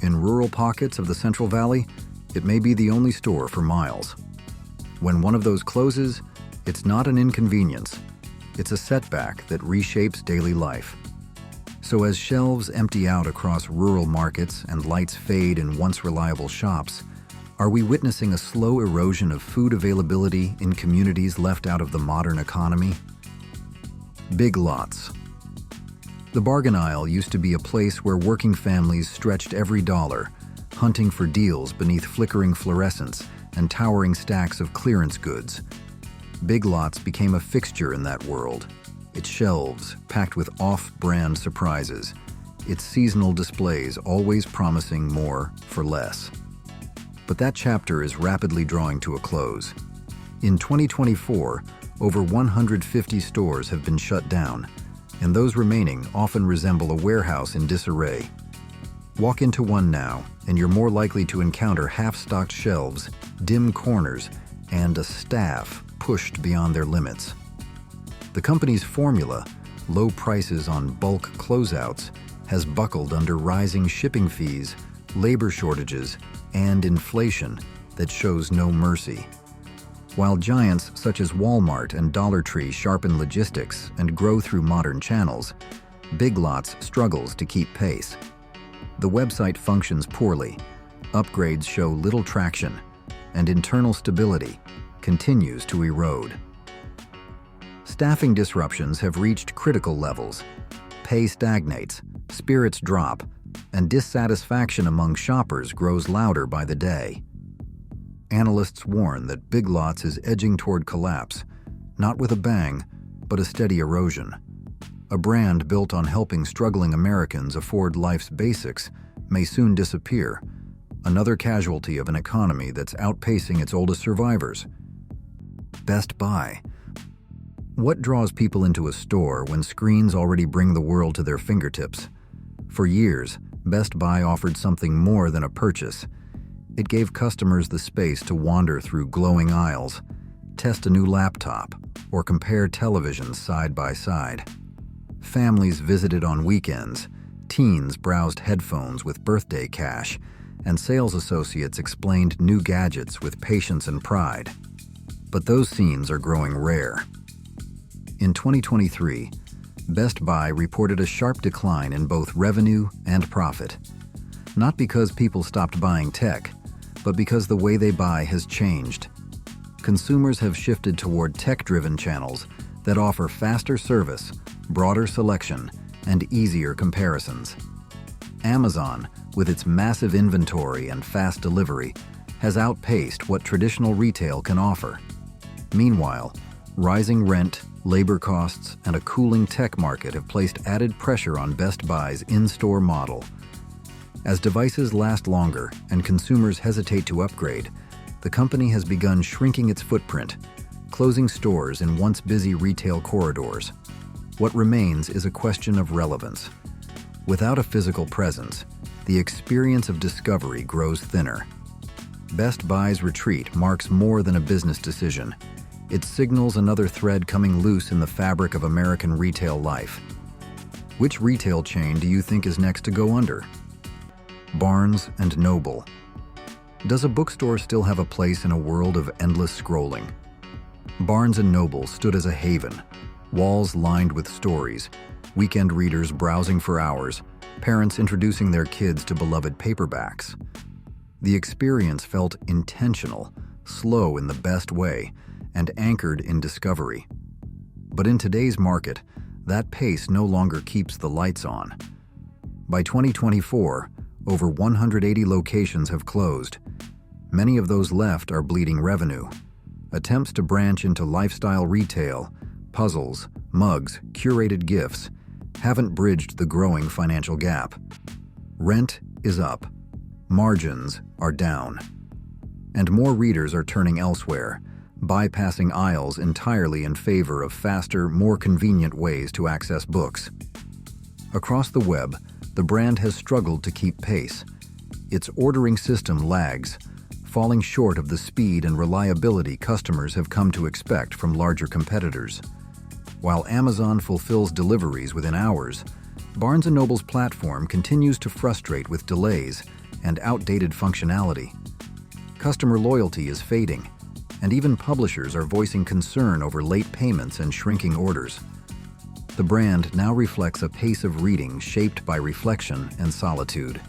In rural pockets of the Central Valley, it may be the only store for miles. When one of those closes, it's not an inconvenience. It's a setback that reshapes daily life. So as shelves empty out across rural markets and lights fade in once reliable shops, are we witnessing a slow erosion of food availability in communities left out of the modern economy? Big Lots. The bargain aisle used to be a place where working families stretched every dollar, hunting for deals beneath flickering fluorescents and towering stacks of clearance goods. Big Lots became a fixture in that world, its shelves packed with off-brand surprises, its seasonal displays always promising more for less. But that chapter is rapidly drawing to a close. In 2024, over 150 stores have been shut down, and those remaining often resemble a warehouse in disarray. Walk into one now, and you're more likely to encounter half-stocked shelves, dim corners, and a staff pushed beyond their limits. The company's formula, low prices on bulk closeouts, has buckled under rising shipping fees, labor shortages, and inflation that shows no mercy. While giants such as Walmart and Dollar Tree sharpen logistics and grow through modern channels, Big Lots struggles to keep pace. The website functions poorly, upgrades show little traction, and internal stability continues to erode. Staffing disruptions have reached critical levels. Pay stagnates, spirits drop, and dissatisfaction among shoppers grows louder by the day. Analysts warn that Big Lots is edging toward collapse, not with a bang, but a steady erosion. A brand built on helping struggling Americans afford life's basics may soon disappear, another casualty of an economy that's outpacing its oldest survivors. Best Buy. What draws people into a store when screens already bring the world to their fingertips? For years, Best Buy offered something more than a purchase. It gave customers the space to wander through glowing aisles, test a new laptop, or compare televisions side by side. Families visited on weekends, teens browsed headphones with birthday cash, and sales associates explained new gadgets with patience and pride. But those scenes are growing rare. In 2023, Best Buy reported a sharp decline in both revenue and profit. Not because people stopped buying tech, but because the way they buy has changed. Consumers have shifted toward tech-driven channels that offer faster service, broader selection, and easier comparisons. Amazon, with its massive inventory and fast delivery, has outpaced what traditional retail can offer. Meanwhile, rising rent, labor costs, and a cooling tech market have placed added pressure on Best Buy's in-store model. As devices last longer and consumers hesitate to upgrade, the company has begun shrinking its footprint, closing stores in once busy retail corridors. What remains is a question of relevance. Without a physical presence, the experience of discovery grows thinner. Best Buy's retreat marks more than a business decision. It signals another thread coming loose in the fabric of American retail life. Which retail chain do you think is next to go under? Barnes and Noble. Does a bookstore still have a place in a world of endless scrolling? Barnes and Noble stood as a haven, walls lined with stories, weekend readers browsing for hours, parents introducing their kids to beloved paperbacks. The experience felt intentional, slow in the best way, and anchored in discovery. But in today's market, that pace no longer keeps the lights on. By 2024, over 180 locations have closed. Many of those left are bleeding revenue. Attempts to branch into lifestyle retail, puzzles, mugs, curated gifts, haven't bridged the growing financial gap. Rent is up, margins are down, and more readers are turning elsewhere, bypassing aisles entirely in favor of faster, more convenient ways to access books. Across the web, the brand has struggled to keep pace. Its ordering system lags, falling short of the speed and reliability customers have come to expect from larger competitors. While Amazon fulfills deliveries within hours, Barnes & Noble's platform continues to frustrate with delays and outdated functionality. Customer loyalty is fading, and even publishers are voicing concern over late payments and shrinking orders. The brand now reflects a pace of reading shaped by reflection and solitude,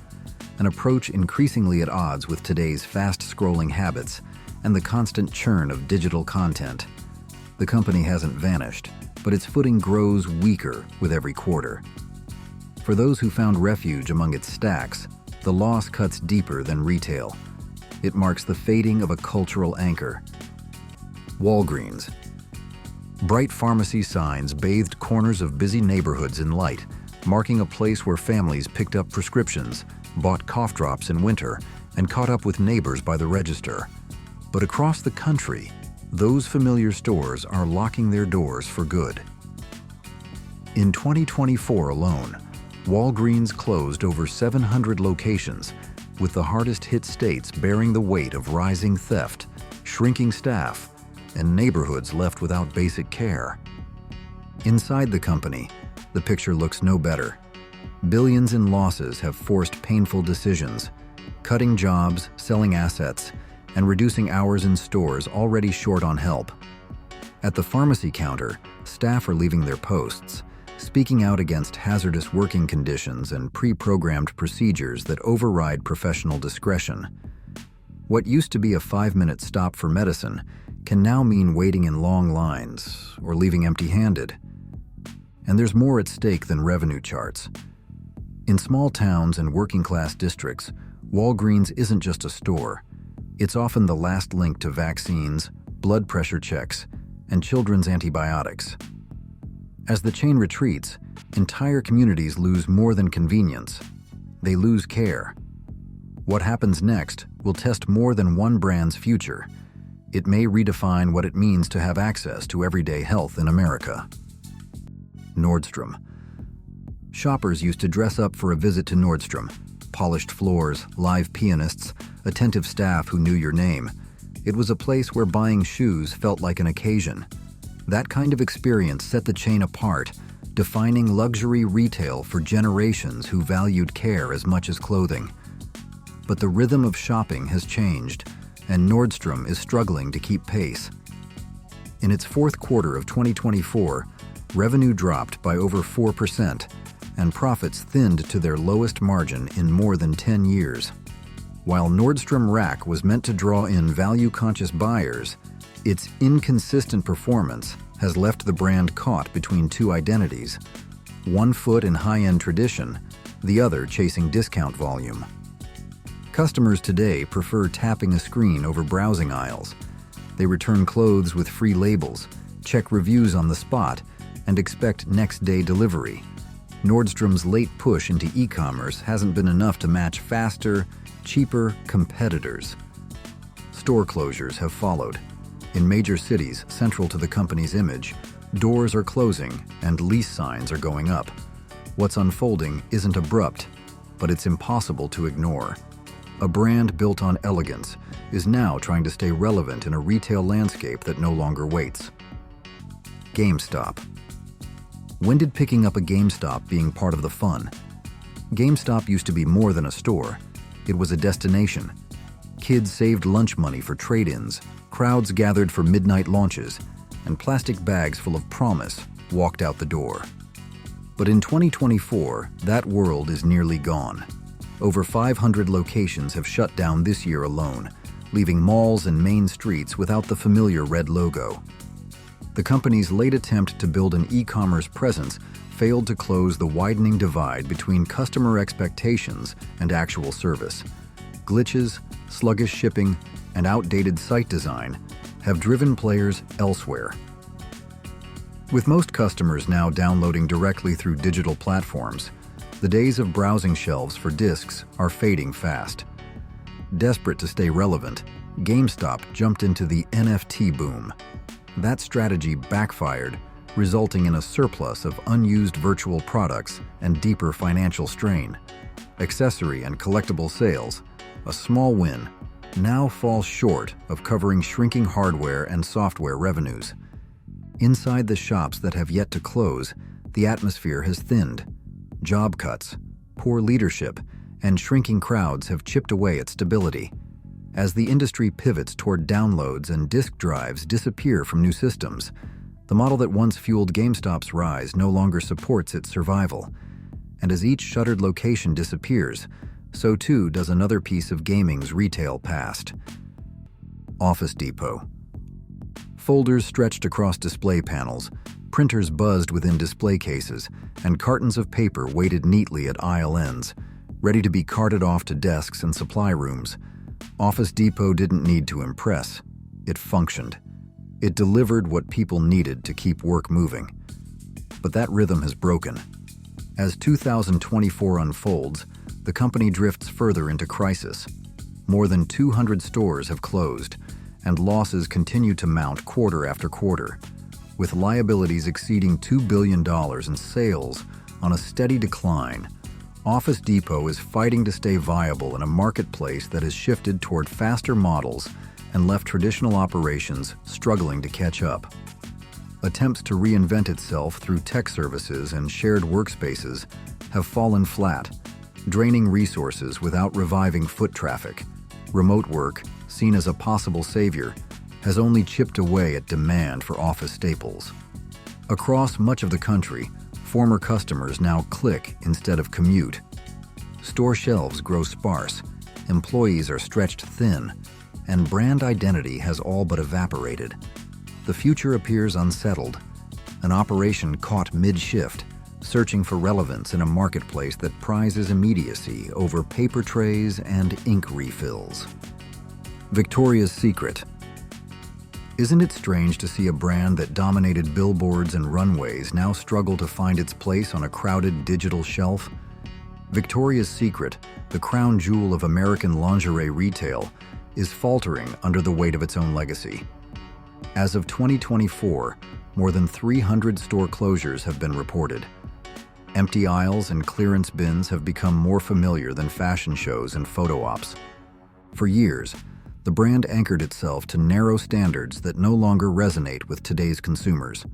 an approach increasingly at odds with today's fast-scrolling habits and the constant churn of digital content. The company hasn't vanished, but its footing grows weaker with every quarter. For those who found refuge among its stacks, the loss cuts deeper than retail. It marks the fading of a cultural anchor. Walgreens. Bright pharmacy signs bathed corners of busy neighborhoods in light, marking a place where families picked up prescriptions, bought cough drops in winter, and caught up with neighbors by the register. But across the country, those familiar stores are locking their doors for good. In 2024 alone, Walgreens closed over 700 locations, with the hardest-hit states bearing the weight of rising theft, shrinking staff, and neighborhoods left without basic care. Inside the company, the picture looks no better. Billions in losses have forced painful decisions, cutting jobs, selling assets, and reducing hours in stores already short on help. At the pharmacy counter, staff are leaving their posts, speaking out against hazardous working conditions and pre-programmed procedures that override professional discretion. What used to be a 5-minute stop for medicine can now mean waiting in long lines or leaving empty-handed. And there's more at stake than revenue charts. In small towns and working-class districts, Walgreens isn't just a store. It's often the last link to vaccines, blood pressure checks, and children's antibiotics. As the chain retreats, entire communities lose more than convenience. They lose care. What happens next will test more than one brand's future. It may redefine what it means to have access to everyday health in America. Nordstrom. Shoppers used to dress up for a visit to Nordstrom. Polished floors, live pianists, attentive staff who knew your name. It was a place where buying shoes felt like an occasion. That kind of experience set the chain apart, defining luxury retail for generations who valued care as much as clothing. But the rhythm of shopping has changed, and Nordstrom is struggling to keep pace. In its fourth quarter of 2024, revenue dropped by over 4%, and profits thinned to their lowest margin in more than 10 years. While Nordstrom Rack was meant to draw in value-conscious buyers, its inconsistent performance has left the brand caught between two identities, one foot in high-end tradition, the other chasing discount volume. Customers today prefer tapping a screen over browsing aisles. They return clothes with free labels, check reviews on the spot, and expect next-day delivery. Nordstrom's late push into e-commerce hasn't been enough to match faster, cheaper competitors. Store closures have followed. In major cities central to the company's image, doors are closing and lease signs are going up. What's unfolding isn't abrupt, but it's impossible to ignore. A brand built on elegance is now trying to stay relevant in a retail landscape that no longer waits. GameStop. When did picking up a GameStop being part of the fun? GameStop used to be more than a store. It was a destination. Kids saved lunch money for trade-ins, crowds gathered for midnight launches, and plastic bags full of promise walked out the door. But in 2024, that world is nearly gone. Over 500 locations have shut down this year alone, leaving malls and main streets without the familiar red logo. The company's late attempt to build an e-commerce presence failed to close the widening divide between customer expectations and actual service. Glitches, sluggish shipping, and outdated site design have driven players elsewhere. With most customers now downloading directly through digital platforms, the days of browsing shelves for discs are fading fast. Desperate to stay relevant, GameStop jumped into the NFT boom. That strategy backfired, resulting in a surplus of unused virtual products and deeper financial strain. Accessory and collectible sales, a small win, now fall short of covering shrinking hardware and software revenues. Inside the shops that have yet to close, the atmosphere has thinned. Job cuts, poor leadership, and shrinking crowds have chipped away at stability. As the industry pivots toward downloads and disk drives disappear from new systems, the model that once fueled GameStop's rise no longer supports its survival. And as each shuttered location disappears, so too does another piece of gaming's retail past. Office Depot. Folders stretched across display panels, printers buzzed within display cases, and cartons of paper waited neatly at aisle ends, ready to be carted off to desks and supply rooms. Office Depot didn't need to impress. It functioned. It delivered what people needed to keep work moving. But that rhythm has broken. As 2024 unfolds, the company drifts further into crisis. More than 200 stores have closed, and losses continue to mount quarter after quarter. With liabilities exceeding $2 billion and sales On a steady decline, Office Depot is fighting to stay viable in a marketplace that has shifted toward faster models and left traditional operations struggling to catch up. Attempts to reinvent itself through tech services and shared workspaces have fallen flat, draining resources without reviving foot traffic. Remote work, seen as a possible savior, has only chipped away at demand for office staples. Across much of the country, former customers now click instead of commute. Store shelves grow sparse, employees are stretched thin, and brand identity has all but evaporated. The future appears unsettled, an operation caught mid-shift, searching for relevance in a marketplace that prizes immediacy over paper trays and ink refills. Victoria's Secret. Isn't it strange to see a brand that dominated billboards and runways now struggle to find its place on a crowded digital shelf? Victoria's Secret, the crown jewel of American lingerie retail, is faltering under the weight of its own legacy. As of 2024, more than 300 store closures have been reported. Empty aisles and clearance bins have become more familiar than fashion shows and photo ops. For years, the brand anchored itself to narrow standards that no longer resonate with today's consumers.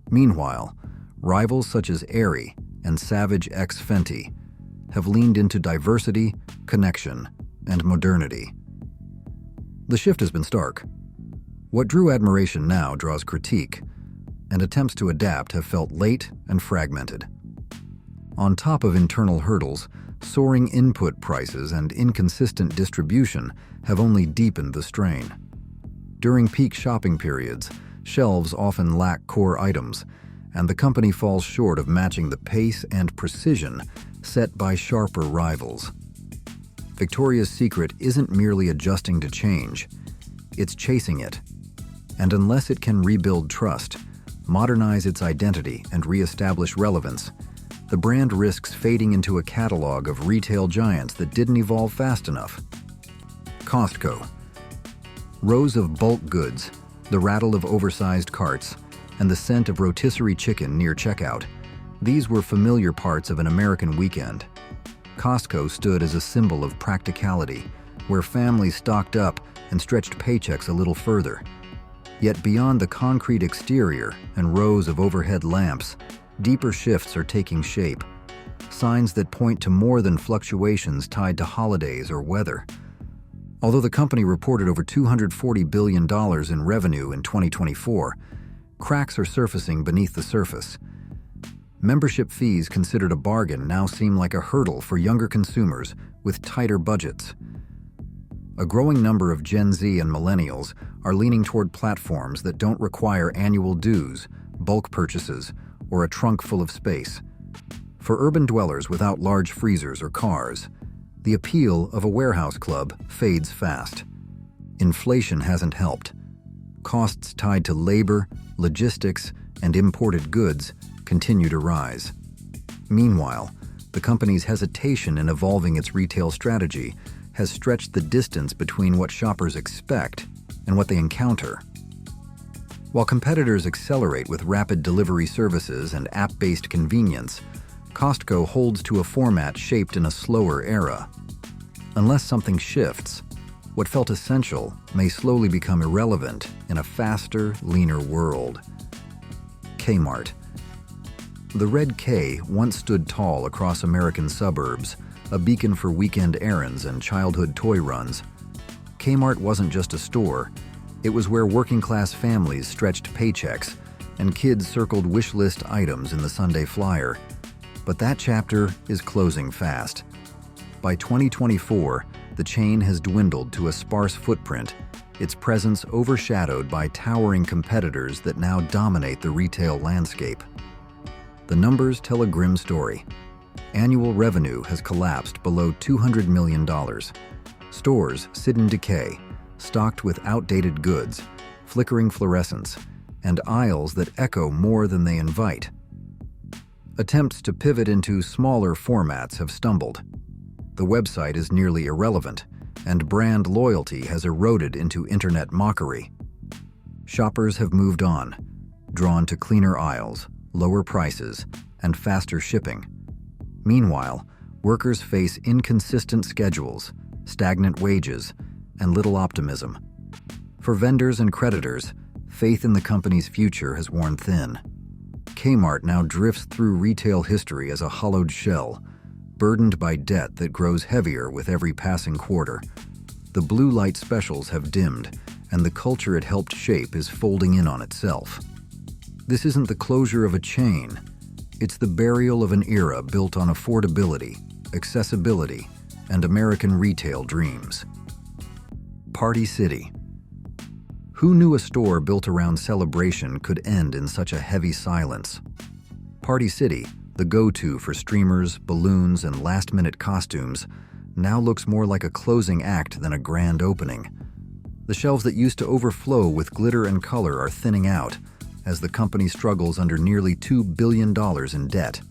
Meanwhile, rivals such as Aerie and Savage x Fenty have leaned into diversity, connection, and modernity. The shift has been stark. What drew admiration now draws critique, and attempts to adapt have felt late and fragmented. On top of internal hurdles, soaring input prices and inconsistent distribution have only deepened the strain. During peak shopping periods, shelves often lack core items, and the company falls short of matching the pace and precision set by sharper rivals. Victoria's Secret isn't merely adjusting to change, it's chasing it. And unless it can rebuild trust, modernize its identity, and reestablish relevance, the brand risks fading into a catalog of retail giants that didn't evolve fast enough. Costco. Rows of bulk goods, the rattle of oversized carts, and the scent of rotisserie chicken near checkout. These were familiar parts of an American weekend. Costco stood as a symbol of practicality, where families stocked up and stretched paychecks a little further. Yet beyond the concrete exterior and rows of overhead lamps, deeper shifts are taking shape, signs that point to more than fluctuations tied to holidays or weather. Although the company reported over $240 billion in revenue in 2024, cracks are surfacing beneath the surface. Membership fees considered a bargain now seem like a hurdle for younger consumers with tighter budgets. A growing number of Gen Z and millennials are leaning toward platforms that don't require annual dues, bulk purchases, or a trunk full of space. For urban dwellers without large freezers or cars, the appeal of a warehouse club fades fast. Inflation hasn't helped. Costs tied to labor, logistics, and imported goods continue to rise. Meanwhile, the company's hesitation in evolving its retail strategy has stretched the distance between what shoppers expect and what they encounter. While competitors accelerate with rapid delivery services and app-based convenience, Costco holds to a format shaped in a slower era. Unless something shifts, what felt essential may slowly become irrelevant in a faster, leaner world. Kmart. The red K once stood tall across American suburbs, a beacon for weekend errands and childhood toy runs. Kmart wasn't just a store, it was where working-class families stretched paychecks and kids circled wish list items in the Sunday flyer. But that chapter is closing fast. By 2024, the chain has dwindled to a sparse footprint, its presence overshadowed by towering competitors that now dominate the retail landscape. The numbers tell a grim story. Annual revenue has collapsed below $200 million. Stores sit in decay, stocked with outdated goods, flickering fluorescents, and aisles that echo more than they invite. Attempts to pivot into smaller formats have stumbled. The website is nearly irrelevant, and brand loyalty has eroded into internet mockery. Shoppers have moved on, drawn to cleaner aisles, lower prices, and faster shipping. Meanwhile, workers face inconsistent schedules, stagnant wages, and little optimism. For vendors and creditors, faith in the company's future has worn thin. Kmart now drifts through retail history as a hollowed shell, burdened by debt that grows heavier with every passing quarter. The blue light specials have dimmed, and the culture it helped shape is folding in on itself. This isn't the closure of a chain. It's the burial of an era built on affordability, accessibility, and American retail dreams. Party City. Who knew a store built around celebration could end in such a heavy silence? Party City, the go-to for streamers, balloons, and last-minute costumes, now looks more like a closing act than a grand opening. The shelves that used to overflow with glitter and color are thinning out as the company struggles under nearly $2 billion in debt.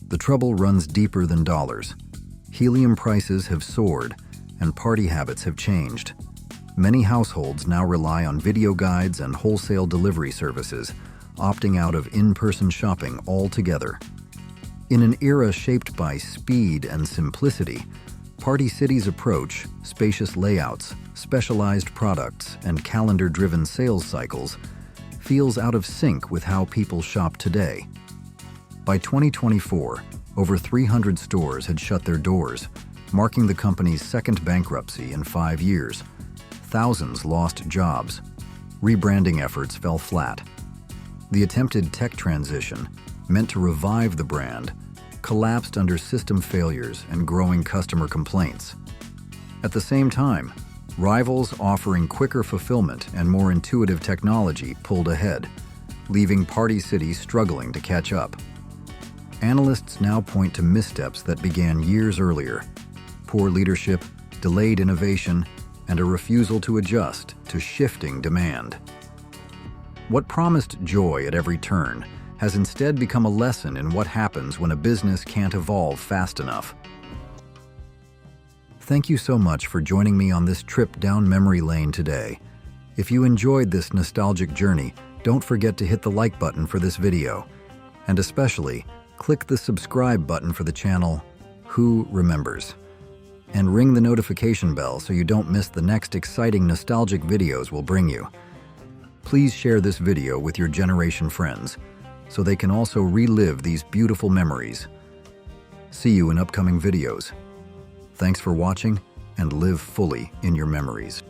The trouble runs deeper than dollars. Helium prices have soared, and party habits have changed. Many households now rely on video guides and wholesale delivery services, opting out of in-person shopping altogether. In an era shaped by speed and simplicity, Party City's approach, spacious layouts, specialized products, and calendar-driven sales cycles, feels out of sync with how people shop today. By 2024, over 300 stores had shut their doors, marking the company's second bankruptcy in 5 years. Thousands lost jobs. Rebranding efforts fell flat. The attempted tech transition, meant to revive the brand, collapsed under system failures and growing customer complaints. At the same time, rivals offering quicker fulfillment and more intuitive technology pulled ahead, leaving Party City struggling to catch up. Analysts now point to missteps that began years earlier: poor leadership, delayed innovation, and a refusal to adjust to shifting demand. What promised joy at every turn has instead become a lesson in what happens when a business can't evolve fast enough. Thank you so much for joining me on this trip down memory lane today. If you enjoyed this nostalgic journey, don't forget to hit the like button for this video, and especially click the subscribe button for the channel Who Remembers, and ring the notification bell so you don't miss the next exciting nostalgic videos we'll bring you. Please share this video with your generation friends so they can also relive these beautiful memories. See you in upcoming videos. Thanks for watching, and live fully in your memories.